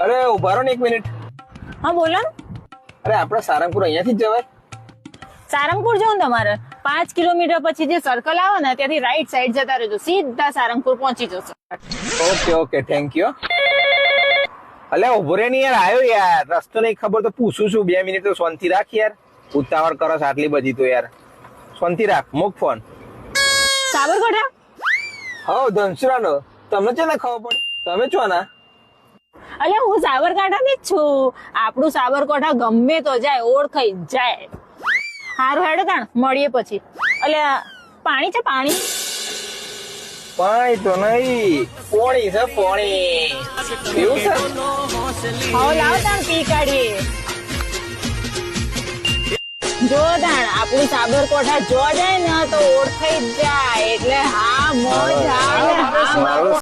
અરે ઉભા રહો ને 1 મિનિટ. હા બોલો ને. અરે આપણે સારંગપુર અહીંયાથી જ જવાય? સારંગપુર જવું તમારે 5 કિલોમીટર પછી જે સર્કલ આવે ને ત્યાંથી રાઈટ સાઈડ જતા રહેજો, સીધા સારંગપુર પહોંચી જશો. Okay thank you. અલ્યા ઉભો રે ને યાર, આવ્યો યાર. રસ્તો નહીં ખબર તો પૂછું છું. 2 મિનિટ તો શાંતિ રાખ યાર. ઉતાવળ કરો છો આટલી બધી તો યાર. શાંતિ રાખ, મૂક ફોન. સાબરકાંઠા? હો ધનસુરાનો. તમને છે ને ખબર પડી? તમે છો ના? અલ્યા હું સાબરકાંઠાની જ છું. આપણું સાબરકાંઠા ગમે તો જાય, ઓળખાઈ જાય. હારું હેડો તાણ મળીએ પછી. અલ્યા પાણી છે પાણી? પાણી તો નહીં, પોણી છે પોણી. એવું છે? હા લાવ તાણ પી કાઢીએ. જો તાણ આપણું સાબરકાંઠા જો જાય ને તો ઓળખાઈ જ જાય. એટલે હા મોજ આવે, હા મોજ.